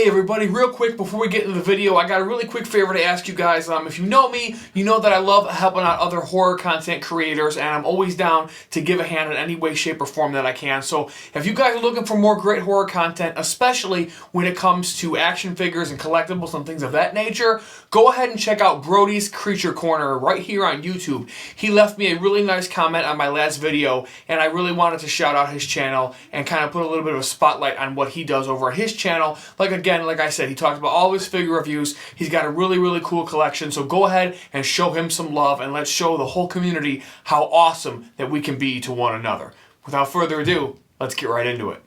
Hey everybody, real quick before we get into the video, I got a really quick favor to ask you guys. If you know me, you know that I love helping out other horror content creators, and I'm always down to give a hand in any way, shape, or form that I can. So if you guys are looking for more great horror content, especially when it comes to action figures and collectibles and things of that nature, go ahead and check out Brody's Creature Corner right here on YouTube. He left me a really nice comment on my last video, and I really wanted to shout out his channel and kind of put a little bit of a spotlight on what he does over at his channel. Like I said, he talks about all of his figure reviews. He's got a really cool collection, so go ahead and show him some love, and let's show the whole community how awesome that we can be to one another. Without further ado, let's get right into it.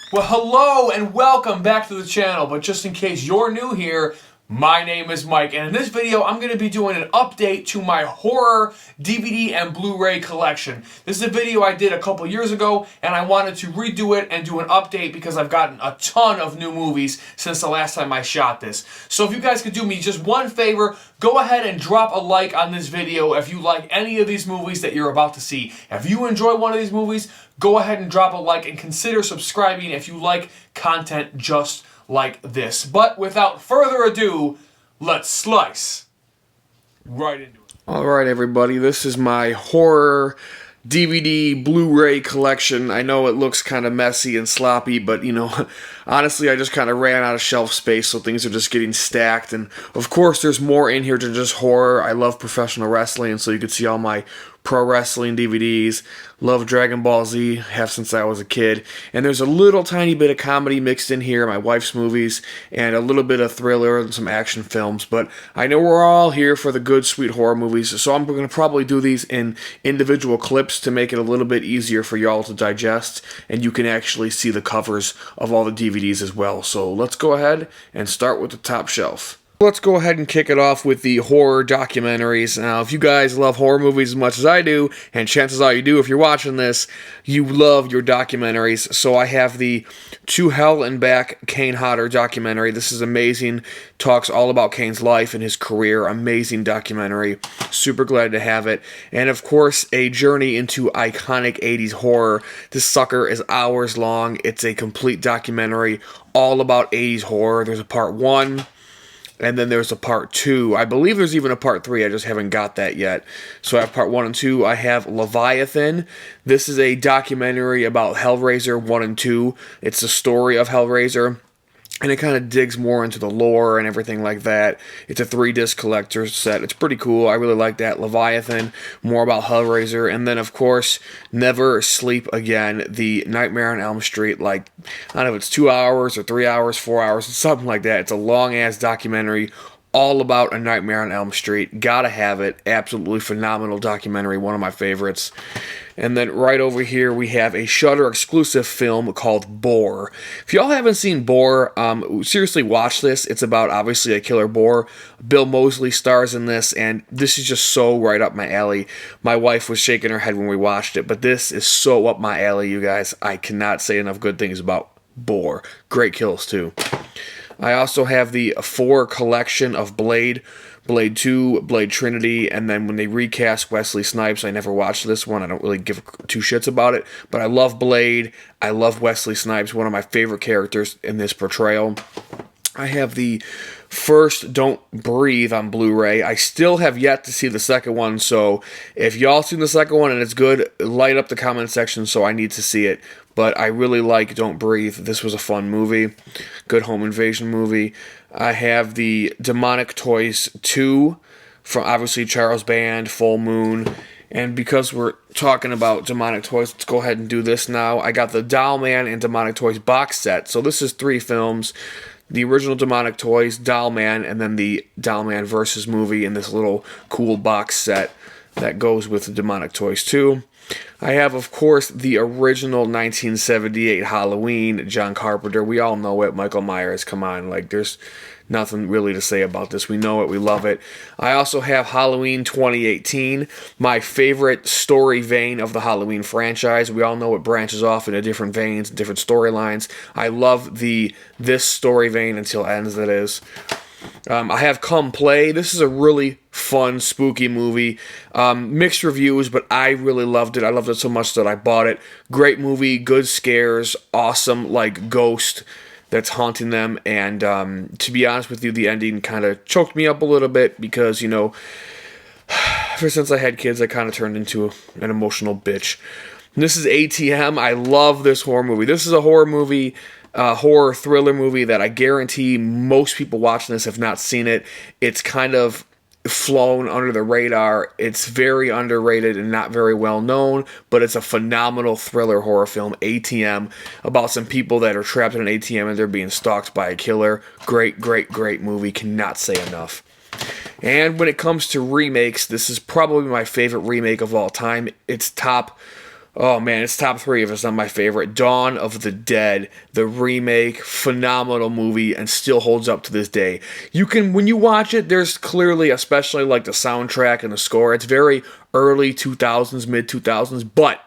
Well, hello and welcome back to the channel, but just in case you're new here, my name is Mike, and in this video I'm going to be doing an update to my horror DVD and Blu-ray collection. This is a video I did a couple years ago, and I wanted to redo it and do an update because I've gotten a ton of new movies since the last time I shot this. So if you guys could do me just one favor, go ahead and drop a like on this video if you like any of these movies that you're about to see. If you enjoy one of these movies, go ahead and drop a like and consider subscribing if you like content just like this. But without further ado, let's slice right into it. Alright everybody, this is my horror DVD Blu-ray collection. I know it looks kind of messy and sloppy, but you know, honestly I just kind of ran out of shelf space, so things are just getting stacked. And of course there's more in here than just horror. I love professional wrestling, so you can see all my pro wrestling DVDs. Love Dragon Ball Z, have since I was a kid. And there's a little tiny bit of comedy mixed in here, my wife's movies, and a little bit of thriller and some action films. But I know we're all here for the good, sweet horror movies, so I'm going to probably do these in individual clips to make it a little bit easier for y'all to digest, and you can actually see the covers of all the DVDs as well. So let's go ahead and start with the top shelf. Let's go ahead and kick it off with the horror documentaries. Now, if you guys love horror movies as much as I do, and chances are you do if you're watching this, you love your documentaries. So I have the To Hell and Back Kane Hodder documentary. This is amazing. Talks all about Kane's life and his career. Amazing documentary. Super glad to have it. And of course, a journey into iconic 80s horror. This sucker is hours long. It's a complete documentary all about 80s horror. There's a part 1. And then there's a part 2. I believe there's even a part 3. I just haven't got that yet. So I have part 1 and 2. I have Leviathan. This is a documentary about Hellraiser 1 and 2. It's the story of Hellraiser. And it kind of digs more into the lore and everything like that. It's a 3-disc collector's set. It's pretty cool. I really like that. Leviathan, more about Hellraiser. And then, of course, Never Sleep Again, the Nightmare on Elm Street. Like, I don't know if it's 2 hours or 3 hours, 4 hours, something like that. It's a long-ass documentary all about A Nightmare on Elm Street. Gotta have it. Absolutely phenomenal documentary. One of my favorites. And then right over here we have a Shudder exclusive film called Boar. If y'all haven't seen Boar, seriously watch this. It's about obviously a killer boar. Bill Moseley stars in this, and this is just so right up my alley. My wife was shaking her head when we watched it, but this is so up my alley, you guys. I cannot say enough good things about Boar. Great kills too. I also have the 4 collection of Blade 2, Blade Trinity, and then when they recast Wesley Snipes, I never watched this one. I don't really give 2 shits about it, but I love Blade. I love Wesley Snipes, one of my favorite characters in this portrayal. I have the first Don't Breathe on Blu-ray. I still have yet to see the second one, so if y'all seen the second one and it's good, light up the comment section so I need to see it. But I really like Don't Breathe. This was a fun movie. Good home invasion movie. I have the Demonic Toys 2 from obviously Charles Band, Full Moon. And because we're talking about Demonic Toys, let's go ahead and do this now. I got the Doll Man and Demonic Toys box set. So this is 3 films. The original Demonic Toys, Doll Man, and then the Doll Man vs. movie in this little cool box set that goes with the Demonic Toys 2. I have, of course, the original 1978 Halloween, John Carpenter. We all know it. Michael Myers, come on. Like, there's nothing really to say about this. We know it. We love it. I also have Halloween 2018, my favorite story vein of the Halloween franchise. We all know it branches off into different veins, different storylines. I love this story vein until it ends, that is. I have Come Play. This is a really fun, spooky movie. Mixed reviews, but I really loved it. I loved it so much that I bought it. Great movie, good scares, awesome, like, ghost that's haunting them. And to be honest with you, the ending kind of choked me up a little bit because, you know, ever since I had kids, I kind of turned into an emotional bitch. And this is ATM. I love this horror movie. This is a horror movie, horror thriller movie that I guarantee most people watching this have not seen it. It's kind of flown under the radar. It's very underrated and not very well known, but it's a phenomenal thriller horror film, ATM, about some people that are trapped in an ATM and they're being stalked by a killer. Great, great, great movie. Cannot say enough. And when it comes to remakes, this is probably my favorite remake of all time. It's top 3 if it's not my favorite. Dawn of the Dead, the remake, phenomenal movie, and still holds up to this day. When you watch it, there's clearly, especially like the soundtrack and the score, it's very early 2000s, mid 2000s, but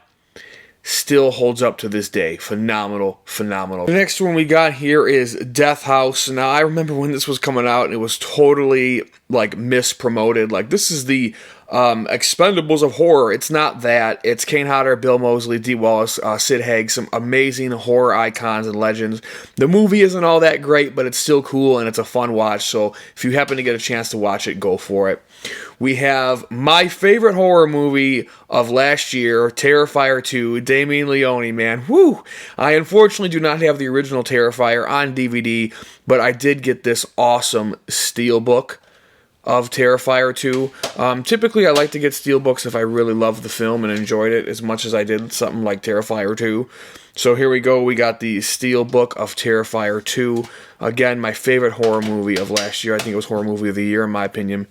still holds up to this day. Phenomenal, phenomenal. The next one we got here is Death House. Now, I remember when this was coming out, and it was totally, like, mispromoted. Like, this is the Expendables of horror. It's not that. It's Kane Hodder, Bill Moseley, Dee Wallace, Sid Haig, some amazing horror icons and legends. The movie isn't all that great, but it's still cool, and it's a fun watch, so if you happen to get a chance to watch it, go for it. We have my favorite horror movie of last year, Terrifier 2, Damien Leone, man. Woo! I unfortunately do not have the original Terrifier on DVD, but I did get this awesome steelbook of Terrifier 2. Typically, I like to get steelbooks if I really love the film and enjoyed it as much as I did something like Terrifier 2. So here we go. We got the steelbook of Terrifier 2. Again, my favorite horror movie of last year. I think it was horror movie of the year, in my opinion.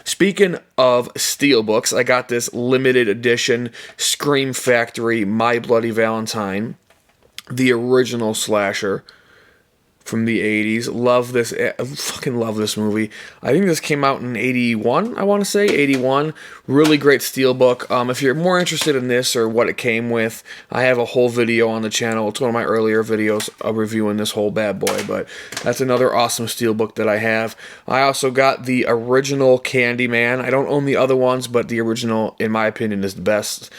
Speaking of steelbooks, I got this limited edition Scream Factory My Bloody Valentine, the original slasher from the 80s. Love this. I fucking love this movie. I think this came out in 81, I want to say. 81. Really great steelbook. If you're more interested in this or what it came with, I have a whole video on the channel. It's one of my earlier videos reviewing this whole bad boy, but that's another awesome steelbook that I have. I also got the original Candyman. I don't own the other ones, but the original, in my opinion, is the best.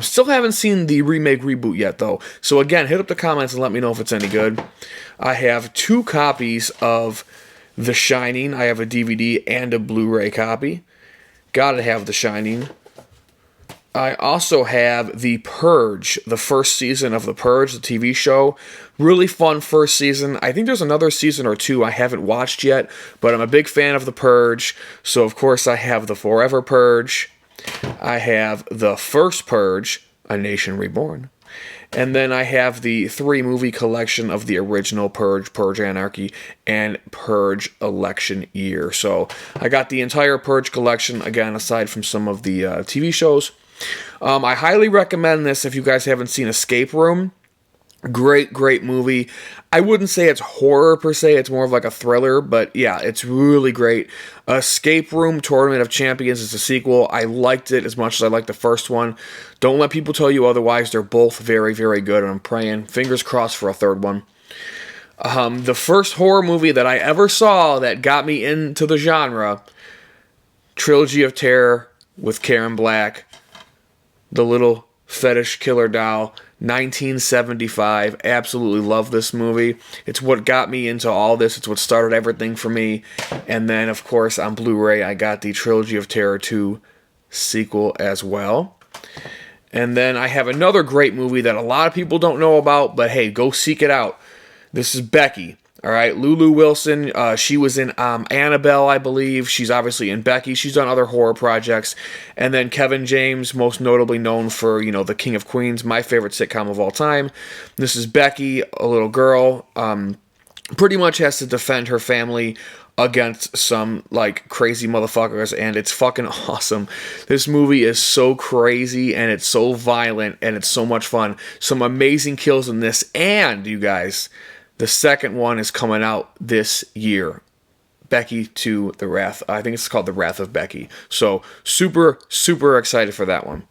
Still haven't seen the remake reboot yet, though. So again, hit up the comments and let me know if it's any good. I have 2 copies of The Shining. I have a DVD and a Blu-ray copy. Gotta have The Shining. I also have The Purge, the first season of The Purge, the TV show. Really fun first season. I think there's another season or 2 I haven't watched yet, but I'm a big fan of The Purge. So, of course, I have The Forever Purge. I have The First Purge, A Nation Reborn. And then I have the 3-movie collection of the original Purge, Purge Anarchy, and Purge Election Year. So I got the entire Purge collection, again, aside from some of the TV shows. I highly recommend this if you guys haven't seen Escape Room. Great, great movie. I wouldn't say it's horror per se, it's more of like a thriller, but yeah, it's really great. Escape Room Tournament of Champions is a sequel. I liked it as much as I liked the first one. Don't let people tell you otherwise. They're both very, very good, and I'm praying, fingers crossed for a third one. The first horror movie that I ever saw that got me into the genre, Trilogy of Terror with Karen Black, the little fetish killer doll, 1975. Absolutely love this movie. It's what got me into all this. It's what started everything for me. And then, of course, on Blu-ray, I got the Trilogy of Terror 2 sequel as well. And then I have another great movie that a lot of people don't know about, but hey, go seek it out. This is Becky. All right, Lulu Wilson, she was in Annabelle, I believe. She's obviously in Becky. She's done other horror projects. And then Kevin James, most notably known for, you know, The King of Queens, my favorite sitcom of all time. This is Becky, a little girl, pretty much has to defend her family against some like crazy motherfuckers, and it's fucking awesome. This movie is so crazy and it's so violent and it's so much fun. Some amazing kills in this, and you guys, the second one is coming out this year. Becky to the Wrath. I think it's called The Wrath of Becky. So super, super excited for that one.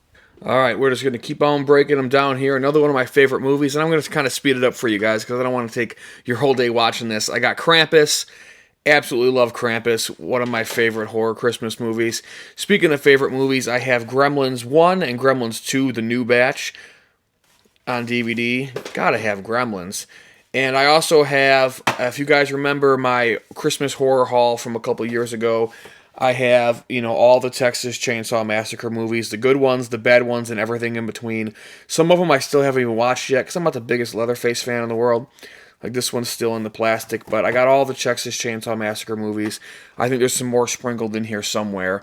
Alright, we're just going to keep on breaking them down here. Another one of my favorite movies, and I'm going to kind of speed it up for you guys because I don't want to take your whole day watching this. I got Krampus. Absolutely love Krampus. One of my favorite horror Christmas movies. Speaking of favorite movies, I have Gremlins 1 and Gremlins 2, the new batch, on DVD. Gotta have Gremlins. And I also have, if you guys remember my Christmas horror haul from a couple years ago, I have, all the Texas Chainsaw Massacre movies, the good ones, the bad ones, and everything in between. Some of them I still haven't even watched yet, because I'm not the biggest Leatherface fan in the world. Like, this one's still in the plastic, but I got all the Texas Chainsaw Massacre movies. I think there's some more sprinkled in here somewhere.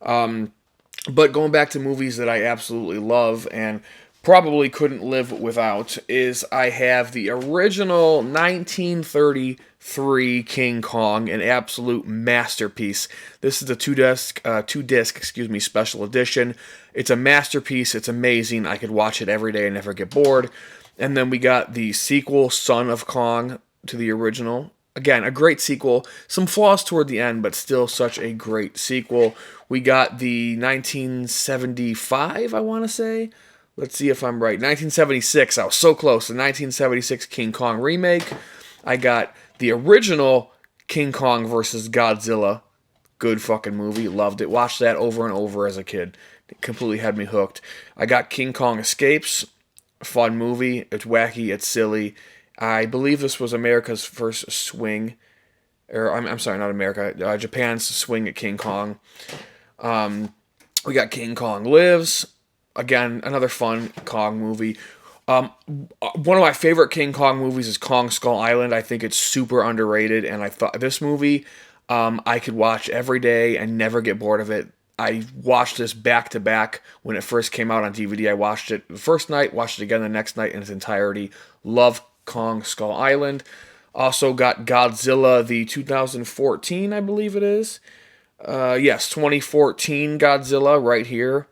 But going back to movies that I absolutely love, and probably couldn't live without, is I have the original 1933 King Kong, an absolute masterpiece. This is the two-disc special edition. It's a masterpiece. It's amazing. I could watch it every day and never get bored. And then we got the sequel, Son of Kong, to the original. Again, a great sequel. Some flaws toward the end, but still such a great sequel. We got the 1975, I want to say. Let's see if I'm right. 1976. I was so close. The 1976 King Kong remake. I got the original King Kong versus Godzilla. Good fucking movie. Loved it. Watched that over and over as a kid. It completely had me hooked. I got King Kong Escapes. Fun movie. It's wacky. It's silly. I believe this was America's first swing. Or, I'm sorry, not America. Japan's swing at King Kong. We got King Kong Lives. Again, another fun Kong movie. One of my favorite King Kong movies is Kong Skull Island. I think it's super underrated, and I thought this movie I could watch every day and never get bored of it. I watched this back to back when it first came out on DVD. I watched it the first night, watched it again the next night in its entirety. Love Kong Skull Island. Also got Godzilla, the 2014, I believe it is. Yes, 2014 Godzilla right here.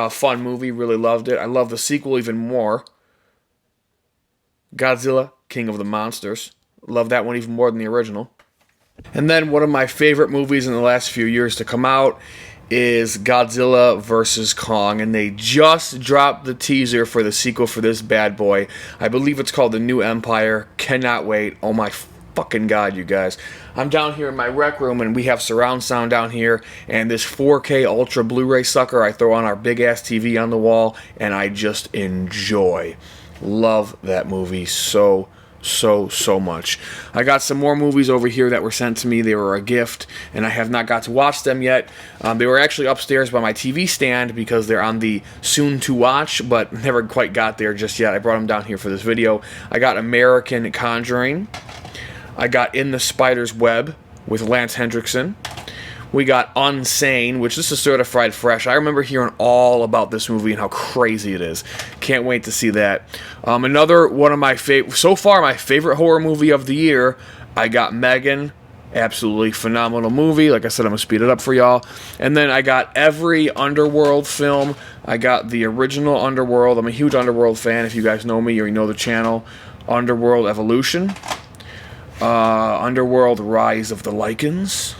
Fun movie, really loved it. I love the sequel even more. Godzilla, King of the Monsters. Love that one even more than the original. And then one of my favorite movies in the last few years to come out is Godzilla vs. Kong, and they just dropped the teaser for the sequel for this bad boy. I believe it's called The New Empire. Cannot wait. Oh my fucking god, you guys. I'm down here in my rec room, and we have surround sound down here, and this 4K Ultra Blu-ray sucker I throw on our big-ass TV on the wall, and I just enjoy. Love that movie so much. I got some more movies over here that were sent to me. They were a gift, and I have not got to watch them yet. They were actually upstairs by my TV stand because they're on the soon-to-watch, but never quite got there just yet. I brought them down here for this video. I got American Conjuring. I got In the Spider's Web with Lance Hendrickson. We got Unsane, which this is certified fresh. I remember hearing all about this movie and how crazy it is. Can't wait to see that. Another one of my so far my favorite horror movie of the year. I got Megan. Absolutely phenomenal movie. Like I said, I'm going to speed it up for y'all. And then I got every Underworld film. I got the original Underworld. I'm a huge Underworld fan. If you guys know me or you know the channel. Underworld Evolution. Underworld Rise of the Lycans.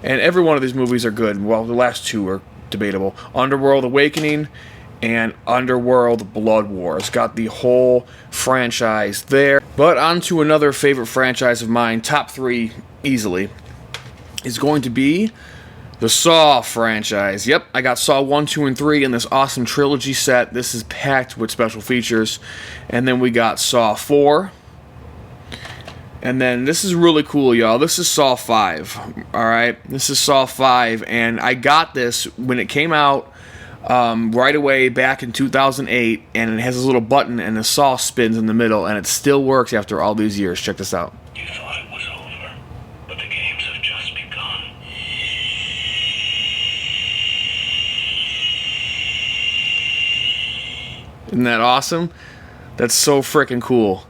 And every one of these movies are good. Well, the last two are debatable. Underworld Awakening and Underworld Blood Wars. Got the whole franchise there. But on to another favorite franchise of mine, top 3 easily, is going to be the Saw franchise. Yep, I got Saw 1, 2, and 3 in this awesome trilogy set. This is packed with special features. And then we got Saw 4. And then this is really cool, y'all. This is Saw 5, alright? This is Saw 5, and I got this when it came out right away back in 2008, and it has this little button, and the saw spins in the middle, and it still works after all these years. Check this out. You thought it was over, but the games have just begun. Isn't that awesome? That's so freaking cool.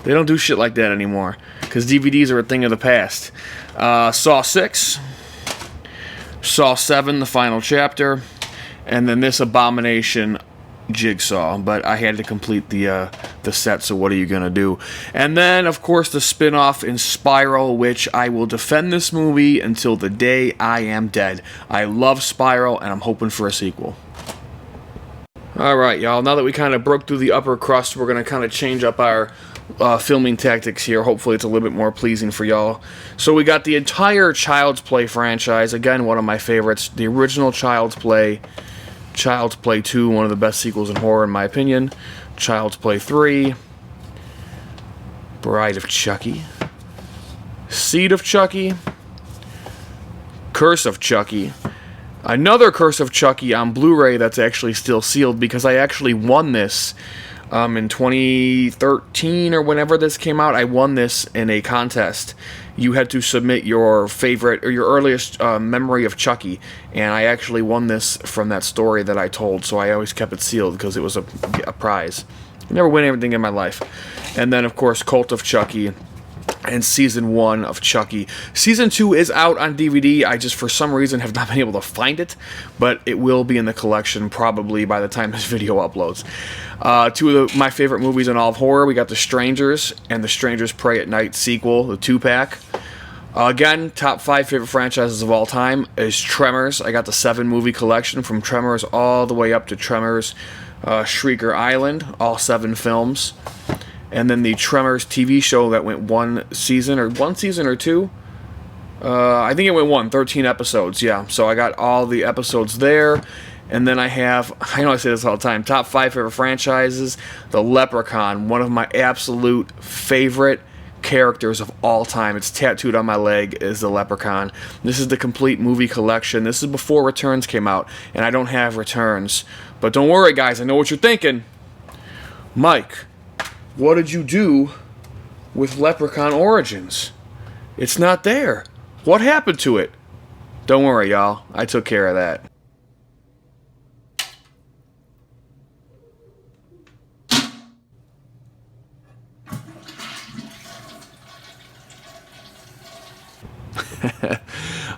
They don't do shit like that anymore, because DVDs are a thing of the past. Saw 6, Saw 7, the final chapter, and then this abomination, Jigsaw. But I had to complete the set, so what are you gonna do? And then, of course, the spin-off in Spiral, which I will defend this movie until the day I am dead. I love Spiral, and I'm hoping for a sequel. Alright, y'all, now that we kind of broke through the upper crust, we're going to kind of change up our filming tactics here. Hopefully it's a little bit more pleasing for y'all. So we got the entire Child's Play franchise. Again, one of my favorites. The original Child's Play. Child's Play 2, one of the best sequels in horror in my opinion. Child's Play 3. Bride of Chucky. Seed of Chucky. Curse of Chucky. Another Curse of Chucky on Blu-ray that's actually still sealed, because I actually won this in 2013 or whenever this came out. I won this in a contest. You had to submit your favorite or your earliest memory of Chucky, and I actually won this from that story that I told, so I always kept it sealed because it was a prize. I never win anything in my life. And then, of course, Cult of Chucky. And Season 1 of Chucky. Season 2 is out on DVD. I just, for some reason, have not been able to find it. But it will be in the collection probably by the time this video uploads. Two of my favorite movies in all of horror. We got The Strangers and The Strangers Prey at Night sequel, the 2-pack. Again, top 5 favorite franchises of all time is Tremors. I got the 7-movie collection from Tremors all the way up to Tremors Shrieker Island. All 7 films. And then the Tremors TV show that went one season or 2. I think it went 13 episodes, yeah. So I got all the episodes there. And then I have, I know I say this all the time, top 5 favorite franchises. The Leprechaun, one of my absolute favorite characters of all time. It's tattooed on my leg, is the Leprechaun. This is the complete movie collection. This is before Returns came out, and I don't have Returns. But don't worry, guys, I know what you're thinking. Mike, what did you do with Leprechaun Origins? It's not there. What happened to it? Don't worry, y'all. I took care of that.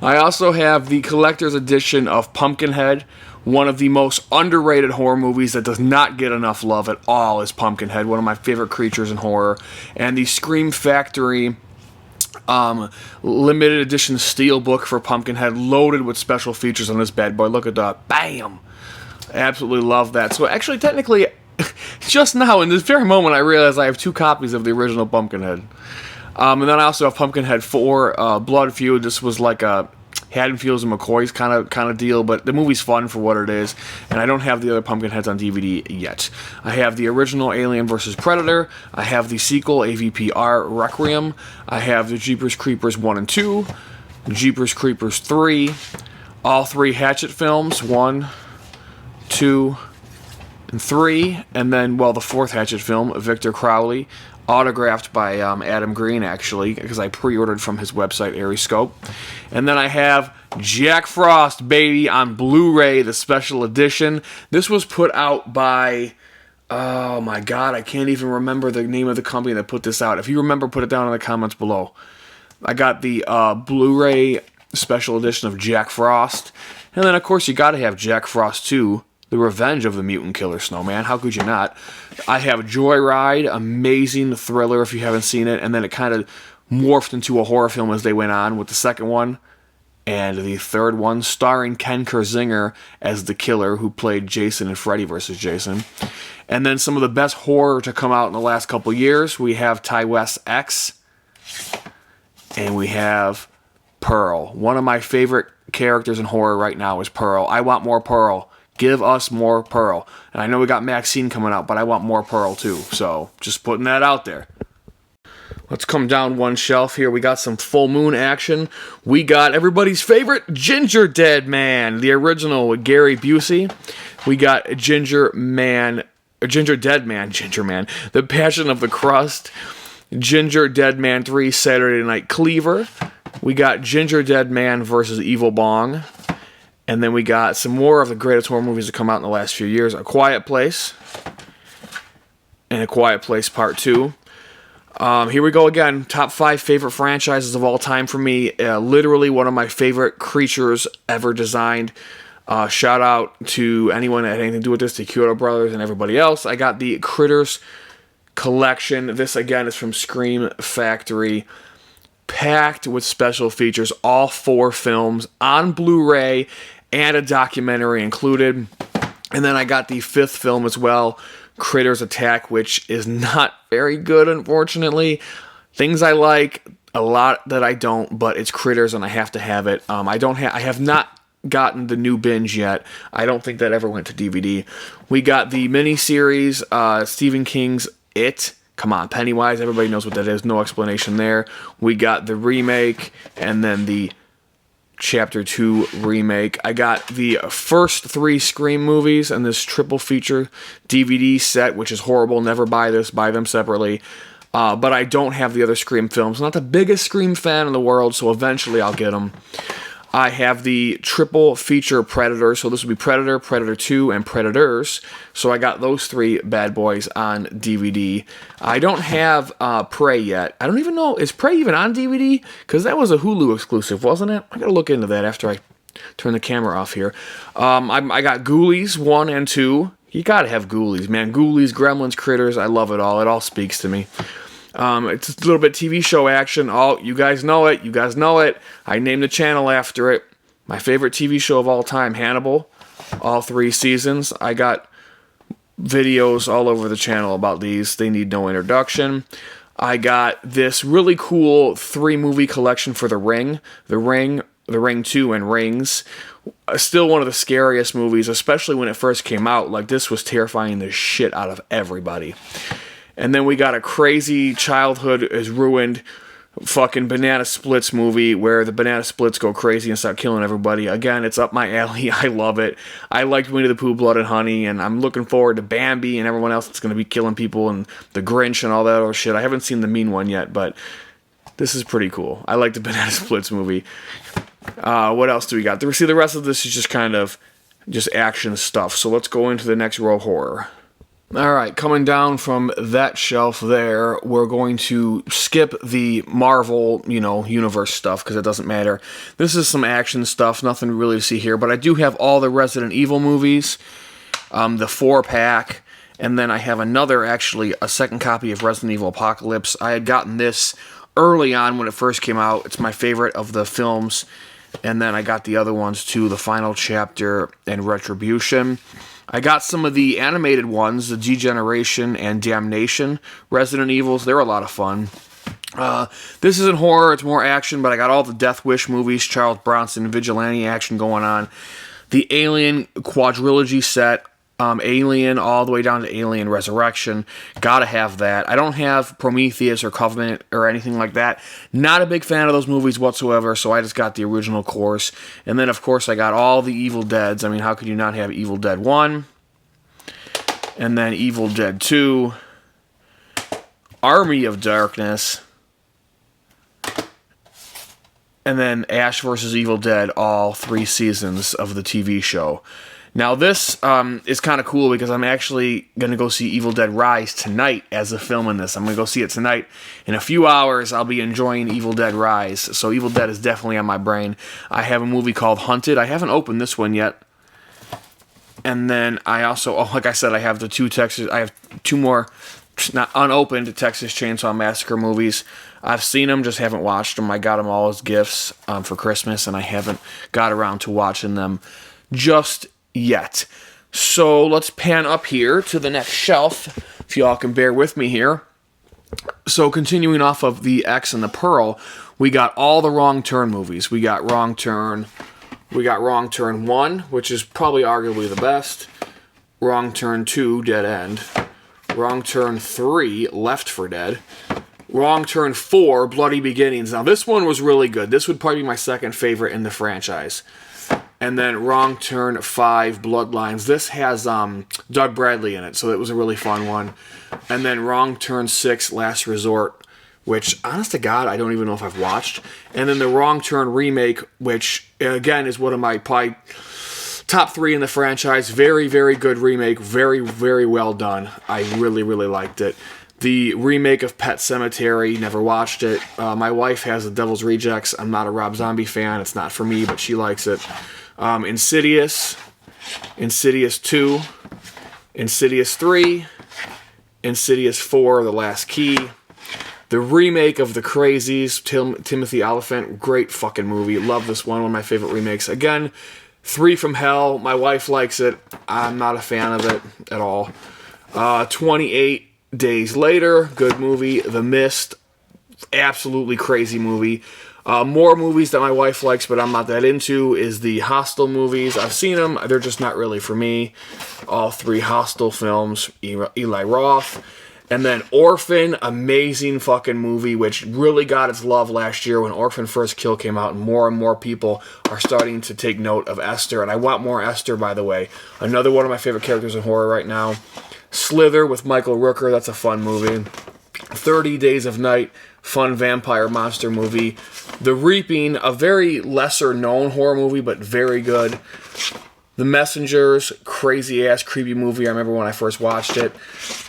I also have the collector's edition of Pumpkinhead. One of the most underrated horror movies that does not get enough love at all is Pumpkinhead, one of my favorite creatures in horror. And the Scream Factory limited edition steelbook for Pumpkinhead, loaded with special features on this bad boy. Look at that. Bam! Absolutely love that. So actually, technically, just now, in this very moment, I realized I have 2 copies of the original Pumpkinhead. And then I also have Pumpkinhead 4, Blood Feud. This was like a Haddonfields and McCoy's kind of deal, but the movie's fun for what it is, and I don't have the other Pumpkinheads on DVD yet. I have the original Alien vs. Predator, I have the sequel, AVPR Requiem, I have the Jeepers Creepers 1 and 2, Jeepers Creepers 3, all 3 Hatchet films, 1, 2, and 3, and then, well, the 4th Hatchet film, Victor Crowley, autographed by Adam Green, actually, because I pre-ordered from his website, Ariscope. And then I have Jack Frost, baby, on Blu-ray, the special edition. This was put out by, oh my god, I can't even remember the name of the company that put this out. If you remember, put it down in the comments below. I got the Blu-ray special edition of Jack Frost. And then, of course, you gotta have Jack Frost 2, The Revenge of the Mutant Killer Snowman. How could you not? I have Joyride, amazing thriller if you haven't seen it, and then it kind of morphed into a horror film as they went on with the second one. And the third one, starring Ken Kersinger as the killer who played Jason in Freddy vs. Jason. And then some of the best horror to come out in the last couple years. We have Tai West X, and we have Pearl. One of my favorite characters in horror right now is Pearl. I want more Pearl. Give us more Pearl. And I know we got Maxine coming out, but I want more Pearl too. So, just putting that out there. Let's come down one shelf here. We got some Full Moon action. We got everybody's favorite Ginger Dead Man, the original with Gary Busey. We got Ginger Dead Man, The Passion of the Crust, Ginger Dead Man 3, Saturday Night Cleaver. We got Ginger Dead Man versus Evil Bong. And then we got some more of the greatest horror movies to come out in the last few years. A Quiet Place and A Quiet Place Part 2. Here we go again. Top 5 favorite franchises of all time for me. Literally one of my favorite creatures ever designed. Shout out to anyone that had anything to do with this, the Kyoto Brothers and everybody else. I got the Critters Collection. This again is from Scream Factory. Packed with special features. All 4 films on Blu-ray and a documentary included. And then I got the 5th film as well, Critters Attack, which is not very good, unfortunately. Things I like, a lot that I don't, but it's Critters and I have to have it. I have not gotten the new binge yet. I don't think that ever went to DVD. We got the miniseries, Stephen King's It. Come on, Pennywise, everybody knows what that is. No explanation there. We got the remake and then the Chapter 2 remake. I got the first 3 Scream movies and this triple feature DVD set, which is horrible. Never buy this. Buy them separately. But I don't have the other Scream films. Not the biggest Scream fan in the world, so eventually I'll get them. I have the triple feature Predator, so this would be Predator, Predator 2, and Predators. So I got those 3 bad boys on DVD. I don't have Prey yet. I don't even know, is Prey even on DVD? Because that was a Hulu exclusive, wasn't it? I gotta look into that after I turn the camera off here. I got Ghoulies 1 and 2. You gotta have Ghoulies, man. Ghoulies, Gremlins, Critters, I love it all. It all speaks to me. It's a little bit TV show action. Oh, you guys know it. You guys know it. I named the channel after it. My favorite TV show of all time, Hannibal. All 3 seasons. I got videos all over the channel about these. They need no introduction. I got this really cool 3-movie collection for The Ring. The Ring 2, and Rings. Still one of the scariest movies, especially when it first came out. Like, this was terrifying the shit out of everybody. And then we got a crazy childhood is ruined fucking Banana Splits movie where the Banana Splits go crazy and start killing everybody. Again, it's up my alley. I love it. I liked Winnie the Pooh, Blood and Honey, and I'm looking forward to Bambi and everyone else that's going to be killing people and the Grinch and all that other shit. I haven't seen the mean one yet, but this is pretty cool. I like the Banana Splits movie. What else do we got? See, the rest of this is just kind of just action stuff. So let's go into the next row, horror. Alright, coming down from that shelf there, we're going to skip the Marvel, universe stuff, because it doesn't matter. This is some action stuff, nothing really to see here, but I do have all the Resident Evil movies, the 4-pack, and then I have a second copy of Resident Evil Apocalypse. I had gotten this early on when it first came out. It's my favorite of the films, and then I got the other ones too, the Final Chapter and Retribution. I got some of the animated ones, the Degeneration and Damnation Resident Evils. They're a lot of fun. This isn't horror, it's more action, but I got all the Death Wish movies, Charles Bronson, vigilante action going on. The Alien quadrilogy set, Alien all the way down to Alien Resurrection. Gotta have that. I don't have Prometheus or Covenant or anything like that. Not a big fan of those movies whatsoever, so I just got the original course. And then, of course, I got all the Evil Deads. I mean, how could you not have Evil Dead 1? And then Evil Dead 2. Army of Darkness. And then Ash vs. Evil Dead, all 3 seasons of the TV show. Now this is kind of cool because I'm actually going to go see Evil Dead Rise tonight as a film in this. I'm going to go see it tonight. In a few hours, I'll be enjoying Evil Dead Rise. So Evil Dead is definitely on my brain. I have a movie called Hunted. I haven't opened this one yet. And then I also, like I said, I have I have 2 more not unopened Texas Chainsaw Massacre movies. I've seen them, just haven't watched them. I got them all as gifts for Christmas, and I haven't got around to watching them just yet. So let's pan up here to the next shelf, if y'all can bear with me here. So continuing off of the X and the Pearl, we got all the Wrong Turn movies. We got Wrong Turn 1, which is probably arguably the best. Wrong Turn 2, Dead End. Wrong Turn 3, Left 4 Dead. Wrong Turn 4, Bloody Beginnings. Now this one was really good. This would probably be my second favorite in the franchise. And then Wrong Turn 5, Bloodlines. This has Doug Bradley in it, so it was a really fun one. And then Wrong Turn 6, Last Resort, which, honest to God, I don't even know if I've watched. And then the Wrong Turn remake, which, again, is one of my probably top 3 in the franchise. Very, very good remake. Very, very well done. I really, really liked it. The remake of Pet Sematary, never watched it. My wife has The Devil's Rejects. I'm not a Rob Zombie fan. It's not for me, but she likes it. Insidious, Insidious 2, Insidious 3, Insidious 4, The Last Key. The remake of The Crazies, Timothy Olyphant, great fucking movie. Love this one of my favorite remakes. Again, 3 from Hell, my wife likes it. I'm not a fan of it at all. 28 Days Later, good movie. The Mist, absolutely crazy movie. More movies that my wife likes, but I'm not that into, is the Hostel movies. I've seen them, they're just not really for me. All 3 Hostel films, Eli Roth. And then Orphan, amazing fucking movie, which really got its love last year when Orphan First Kill came out, and more people are starting to take note of Esther. And I want more Esther, by the way. Another one of my favorite characters in horror right now. Slither with Michael Rooker, that's a fun movie. 30 Days of Night, fun vampire monster movie. The Reaping, a very lesser known horror movie, but very good. The Messengers, crazy-ass, creepy movie. I remember when I first watched it.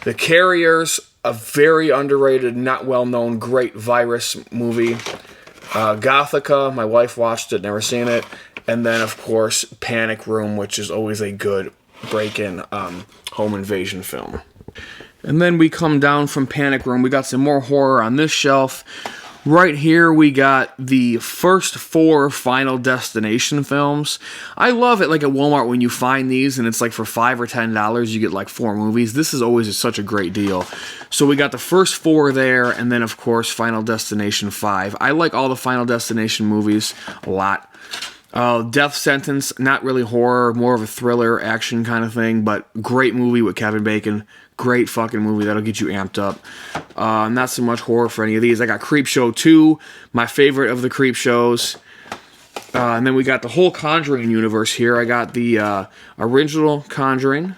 The Carriers, a very underrated, not well-known, great virus movie. Gothica, my wife watched it, never seen it. And then, of course, Panic Room, which is always a good break-in home invasion film. And then we come down from Panic Room. We got some more horror on this shelf. Right here, we got the first 4 Final Destination films. I love it, like at Walmart, when you find these, and it's like for $5 or $10, you get like 4 movies. This is always such a great deal. So we got the first 4 there, and then, of course, Final Destination 5. I like all the Final Destination movies a lot. Death Sentence, not really horror, more of a thriller, action kind of thing, but great movie with Kevin Bacon. Great fucking movie. That'll get you amped up. Not so much horror for any of these. I got Creepshow 2, my favorite of the Creepshows. And then we got the whole Conjuring universe here. I got the original Conjuring.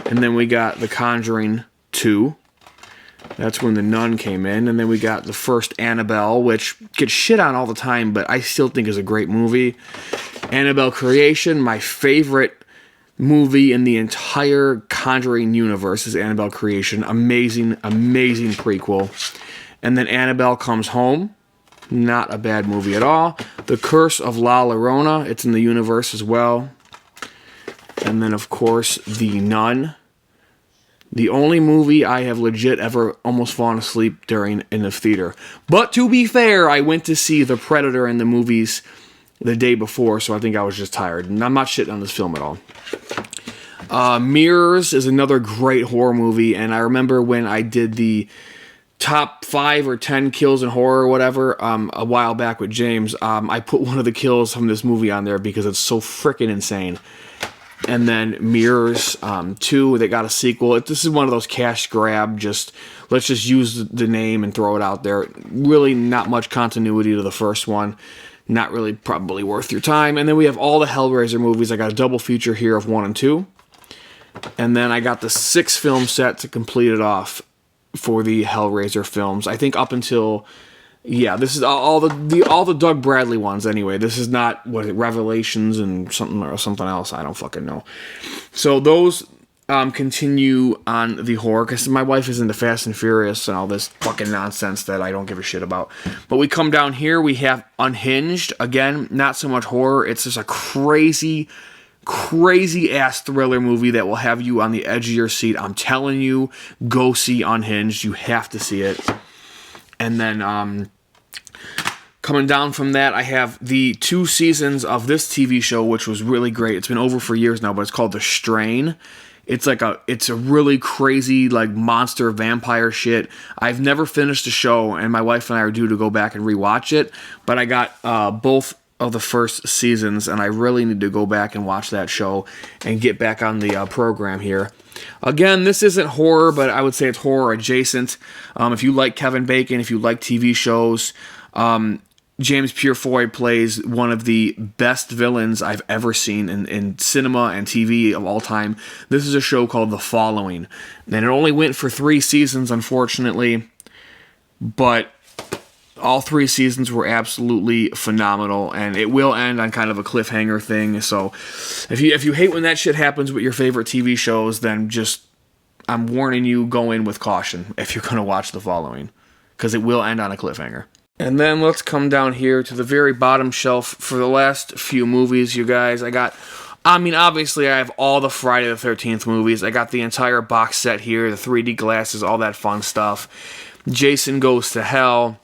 And then we got the Conjuring 2. That's when The Nun came in. And then we got the first Annabelle, which gets shit on all the time, but I still think is a great movie. Annabelle Creation, my favorite movie in the entire Conjuring universe is Annabelle Creation. Amazing prequel. And then Annabelle Comes Home. Not a bad movie at all. The Curse of La Llorona. It's in the universe as well. And then, of course, The Nun. The only movie I have legit ever almost fallen asleep during in the theater. But to be fair, I went to see The Predator in the movies the day before, so I think I was just tired. And I'm not shitting on this film at all. Mirrors is another great horror movie, and I remember when I did the top 5 or 10 kills in horror or whatever a while back with James, I put one of the kills from this movie on there because it's so freaking insane. And then Mirrors 2, they got a sequel. This is one of those cash grab, just let's just use the name and throw it out there. Really not much continuity to the first one. Not really probably worth your time. And then we have all the Hellraiser movies. I got a double feature here of 1 and 2. And then I got the 6 film set to complete it off for the Hellraiser films. I think up until, yeah, this is all the Doug Bradley ones anyway. This is not Revelations and something else. I don't fucking know. So those continue on the horror, because my wife is into Fast and Furious and all this fucking nonsense that I don't give a shit about. But we come down here, we have Unhinged. Again, not so much horror. It's just a crazy ass thriller movie that will have you on the edge of your seat. I'm telling you, go see Unhinged. You have to see it. And then coming down from that, I have the 2 seasons of this TV show, which was really great. It's been over for years now, but it's called The Strain. It's a really crazy, like, monster vampire shit. I've never finished the show, and my wife and I are due to go back and rewatch it, but I got both of the first seasons, and I really need to go back and watch that show and get back on the program here. Again, this isn't horror, but I would say it's horror adjacent. If you like Kevin Bacon, if you like TV shows, James Purefoy plays one of the best villains I've ever seen in cinema and TV of all time. This is a show called The Following, and it only went for 3 seasons, unfortunately, but all 3 seasons were absolutely phenomenal, and it will end on kind of a cliffhanger thing. So if you hate when that shit happens with your favorite TV shows, then just I'm warning you, go in with caution if you're going to watch the following, because it will end on a cliffhanger. And then let's come down here to the very bottom shelf for the last few movies, you guys. Obviously I have all the Friday the 13th movies. I got the entire box set here, the 3D glasses, all that fun stuff. Jason Goes to Hell,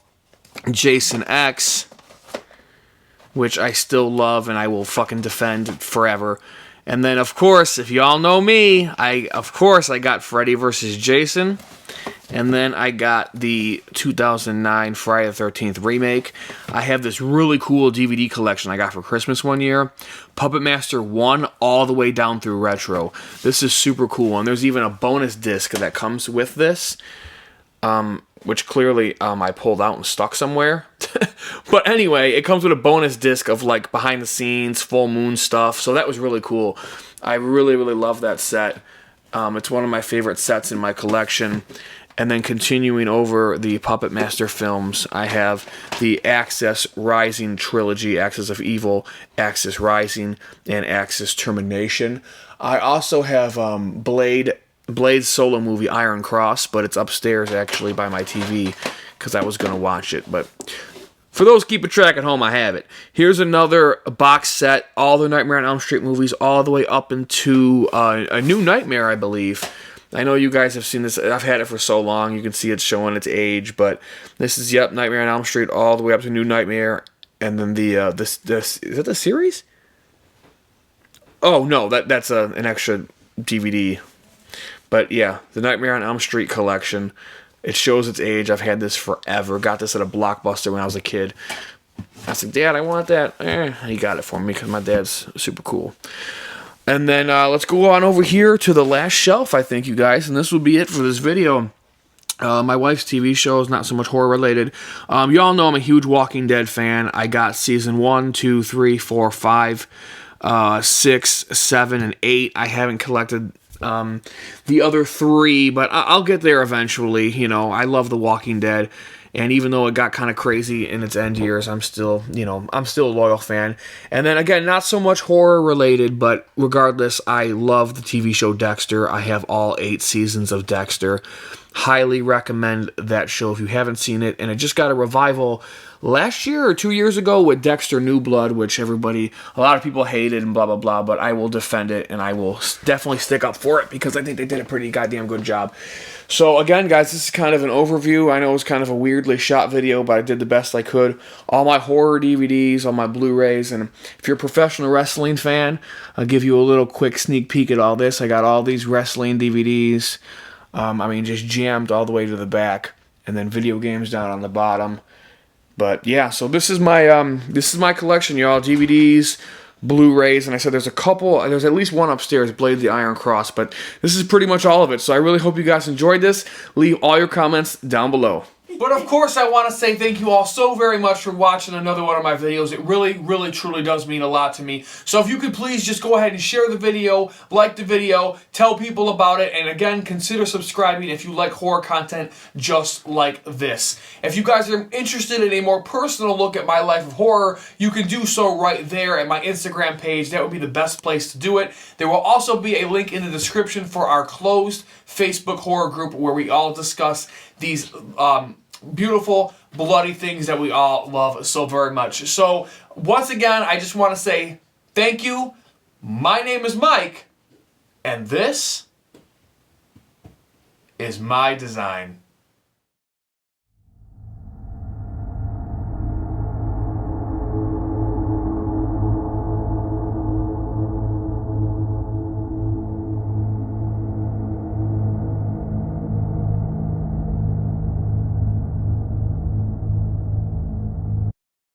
Jason X, which I still love and I will fucking defend forever. And then, of course, if y'all know me, I got Freddy vs. Jason. And then I got the 2009 Friday the 13th remake. I have this really cool DVD collection I got for Christmas one year. Puppet Master 1 all the way down through Retro. This is super cool. And there's even a bonus disc that comes with this. Which clearly I pulled out and stuck somewhere. But anyway, it comes with a bonus disc of like behind the scenes, full moon stuff. So that was really cool. I really, really love that set. It's one of my favorite sets in my collection. And then continuing over the Puppet Master films, I have the Axis Rising trilogy, Axis of Evil, Axis Rising, and Axis Termination. I also have Blade's solo movie Iron Cross, but it's upstairs actually by my TV because I was going to watch it. But for those keeping track at home, I have it. Here's another box set, all the Nightmare on Elm Street movies, all the way up into A New Nightmare, I believe. I know you guys have seen this. I've had it for so long. You can see it's showing its age, but this is, Nightmare on Elm Street all the way up to New Nightmare, and then is that the series? Oh no, that's an extra DVD. But yeah, the Nightmare on Elm Street collection. It shows its age. I've had this forever. Got this at a Blockbuster when I was a kid. I said, Dad, I want that. He got it for me because my dad's super cool. And then let's go on over here to the last shelf, I think, you guys. And this will be it for this video. My wife's TV show is not so much horror related. Y'all know I'm a huge Walking Dead fan. I got season 1, 2, 3, 4, 5, 6, 7, and 8. I haven't collected the other 3, but I'll get there eventually. You know, I love The Walking Dead. And even though it got kind of crazy in its end years, I'm still a loyal fan. And then again, not so much horror related, but regardless, I love the TV show Dexter. I have all 8 seasons of Dexter. Highly recommend that show if you haven't seen it. And it just got a revival last year or 2 years ago with Dexter New Blood, which a lot of people hated and blah, blah, blah. But I will defend it and I will definitely stick up for it because I think they did a pretty goddamn good job. So again, guys, this is kind of an overview. I know it was kind of a weirdly shot video, but I did the best I could. All my horror DVDs, all my Blu-rays, and if you're a professional wrestling fan, I'll give you a little quick sneak peek at all this. I got all these wrestling DVDs. Just jammed all the way to the back, and then video games down on the bottom. But yeah, so this is my collection, y'all. DVDs, Blu-rays, and I said there's at least one upstairs, Blade the Iron Cross, but this is pretty much all of it. So I really hope you guys enjoyed this. Leave all your comments down below. But of course, I want to say thank you all so very much for watching another one of my videos. It really, really, truly does mean a lot to me. So if you could please just go ahead and share the video, like the video, tell people about it, and again, consider subscribing if you like horror content just like this. If you guys are interested in a more personal look at my life of horror, you can do so right there at my Instagram page. That would be the best place to do it. There will also be a link in the description for our closed Facebook horror group where we all discuss these beautiful, bloody things that we all love so very much. So, once again, I just want to say thank you. My name is Mike, and this is my design.